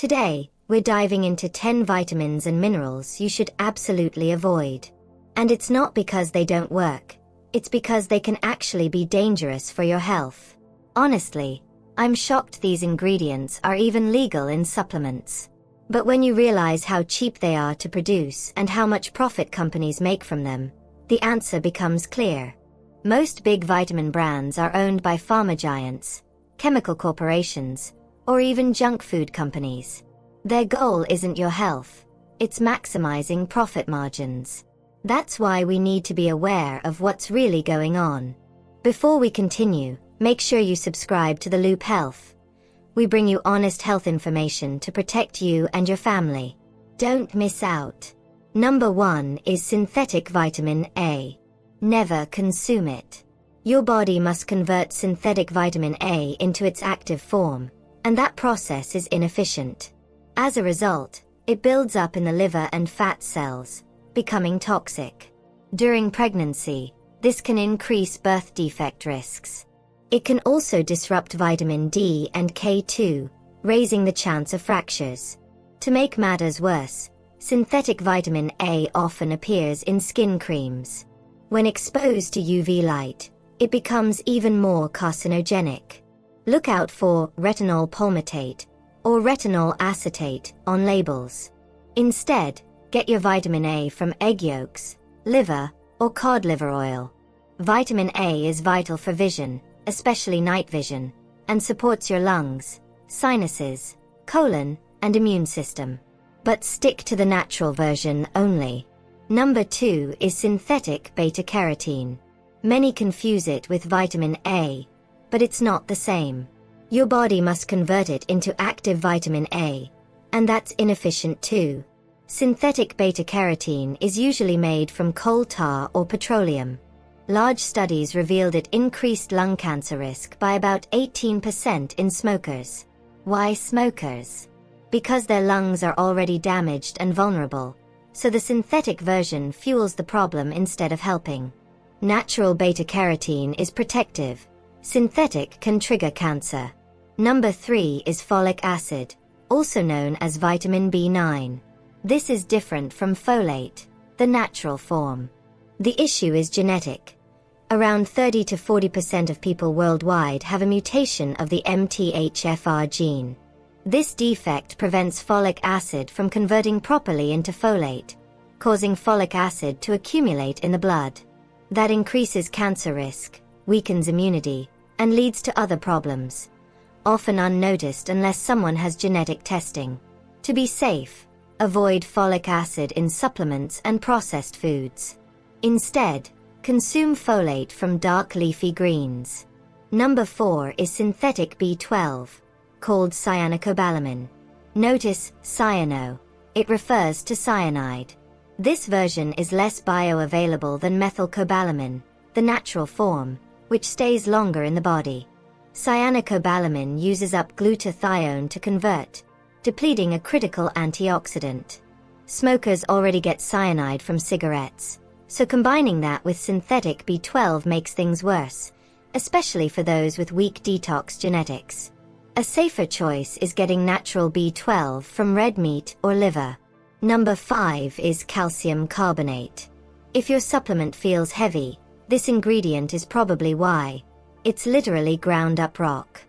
Today, we're diving into 10 vitamins and minerals you should absolutely avoid. And it's not because they don't work, it's because they can actually be dangerous for your health. Honestly, I'm shocked these ingredients are even legal in supplements. But when you realize how cheap they are to produce and how much profit companies make from them, the answer becomes clear. Most big vitamin brands are owned by pharma giants, chemical corporations, or even junk food companies. Their goal isn't your health, it's maximizing profit margins. That's why we need to be aware of what's really going on. Before we continue, make sure you subscribe to The Loop Health. We bring you honest health information to protect you and your family. Don't miss out. Number 1 is synthetic vitamin A. Never consume it. Your body must convert synthetic vitamin A into its active form, and that process is inefficient. As a result, it builds up in the liver and fat cells, becoming toxic. During pregnancy, this can increase birth defect risks. It can also disrupt vitamin D and K2, raising the chance of fractures. To make matters worse, synthetic vitamin A often appears in skin creams. When exposed to UV light, it becomes even more carcinogenic. Look out for retinol palmitate or retinol acetate on labels. Instead, get your vitamin A from egg yolks, liver, or cod liver oil. Vitamin A is vital for vision, especially night vision, and supports your lungs, sinuses, colon, and immune system. But stick to the natural version only. Number 2 is synthetic beta-carotene. Many confuse it with vitamin A, but it's not the same. Your body must convert it into active vitamin A, and that's inefficient too. Synthetic beta-carotene is usually made from coal tar or petroleum. Large studies revealed it increased lung cancer risk by about 18% in smokers. Why smokers? Because their lungs are already damaged and vulnerable, so the synthetic version fuels the problem instead of helping. Natural beta-carotene is protective. Synthetic can trigger cancer. Number 3 is folic acid, also known as vitamin B9. This is different from folate, the natural form. The issue is genetic. Around 30 to 40% of people worldwide have a mutation of the MTHFR gene. This defect prevents folic acid from converting properly into folate, causing folic acid to accumulate in the blood. That increases cancer risk, weakens immunity, and leads to other problems, often unnoticed unless someone has genetic testing. To be safe, avoid folic acid in supplements and processed foods. Instead, consume folate from dark leafy greens. Number 4 is synthetic B12, called cyanocobalamin. Notice cyano. It refers to cyanide. This version is less bioavailable than methylcobalamin, the natural form, which stays longer in the body. Cyanocobalamin uses up glutathione to convert, depleting a critical antioxidant. Smokers already get cyanide from cigarettes, so combining that with synthetic B12 makes things worse, especially for those with weak detox genetics. A safer choice is getting natural B12 from red meat or liver. Number 5 is calcium carbonate. If your supplement feels heavy, this ingredient is probably why. It's literally ground up rock.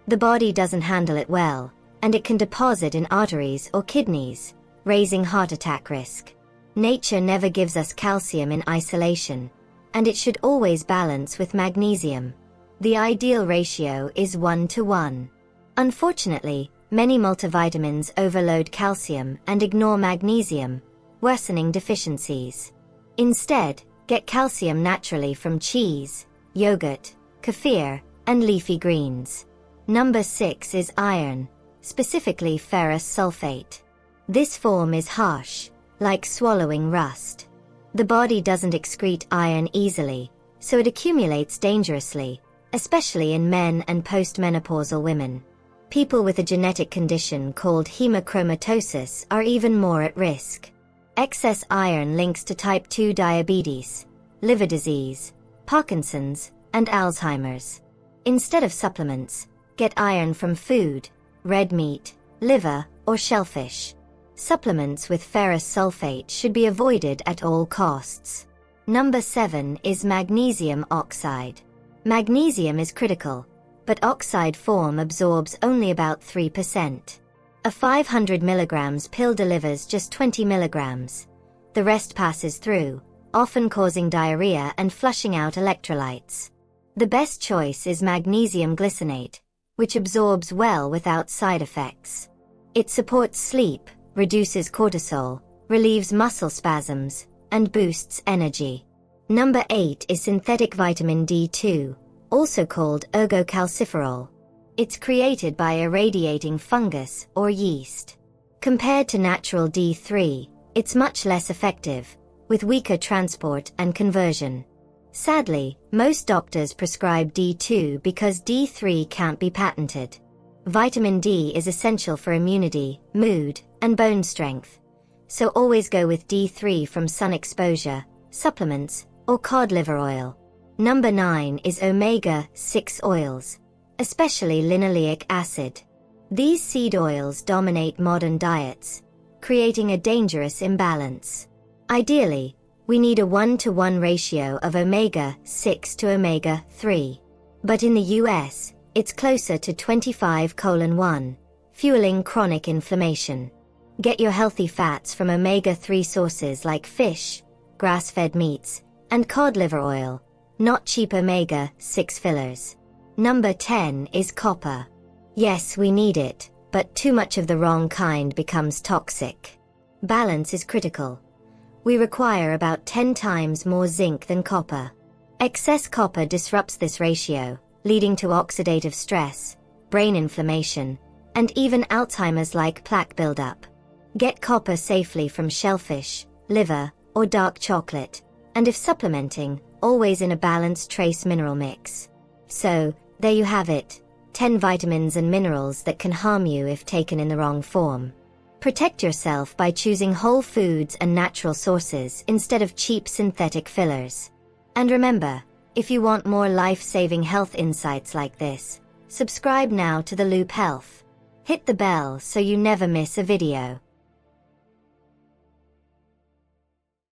The body doesn't handle it well, and it can deposit in arteries or kidneys, raising heart attack risk. Nature never gives us calcium in isolation, and it should always balance with magnesium. The ideal ratio is 1:1. Unfortunately, many multivitamins overload calcium and ignore magnesium, worsening deficiencies. Instead, get calcium naturally from cheese, yogurt, kefir, and leafy greens. Number 6 is iron, specifically ferrous sulfate. This form is harsh, like swallowing rust. The body doesn't excrete iron easily, so it accumulates dangerously, especially in men and postmenopausal women. People with a genetic condition called hemochromatosis are even more at risk. Excess iron links to type 2 diabetes, liver disease, Parkinson's, and Alzheimer's. Instead of supplements, get iron from food, red meat, liver, or shellfish. Supplements with ferrous sulfate should be avoided at all costs. Number 7 is magnesium oxide. Magnesium is critical, but oxide form absorbs only about 3%. A 500 mg pill delivers just 20 mg. The rest passes through, often causing diarrhea and flushing out electrolytes. The best choice is magnesium glycinate, which absorbs well without side effects. It supports sleep, reduces cortisol, relieves muscle spasms, and boosts energy. Number 8 is synthetic vitamin D2, also called ergocalciferol. It's created by irradiating fungus or yeast. Compared to natural D3, it's much less effective, with weaker transport and conversion. Sadly, most doctors prescribe D2 because D3 can't be patented. Vitamin D is essential for immunity, mood, and bone strength, so always go with D3 from sun exposure, supplements, or cod liver oil. Number 9 is omega-6 oils, especially linoleic acid. These seed oils dominate modern diets, creating a dangerous imbalance. Ideally, we need a 1-to-1 ratio of omega-6 to omega-3. But in the US, it's closer to 25:1, fueling chronic inflammation. Get your healthy fats from omega-3 sources like fish, grass-fed meats, and cod liver oil, not cheap omega-6 fillers. Number 10 is copper. Yes, we need it, but too much of the wrong kind becomes toxic. Balance is critical. We require about 10 times more zinc than copper. Excess copper disrupts this ratio, leading to oxidative stress, brain inflammation, and even Alzheimer's-like plaque buildup. Get copper safely from shellfish, liver, or dark chocolate, and if supplementing, always in a balanced trace mineral mix. So, there you have it, 10 vitamins and minerals that can harm you if taken in the wrong form. Protect yourself by choosing whole foods and natural sources instead of cheap synthetic fillers. And remember, if you want more life-saving health insights like this, subscribe now to The Loop Health. Hit the bell so you never miss a video.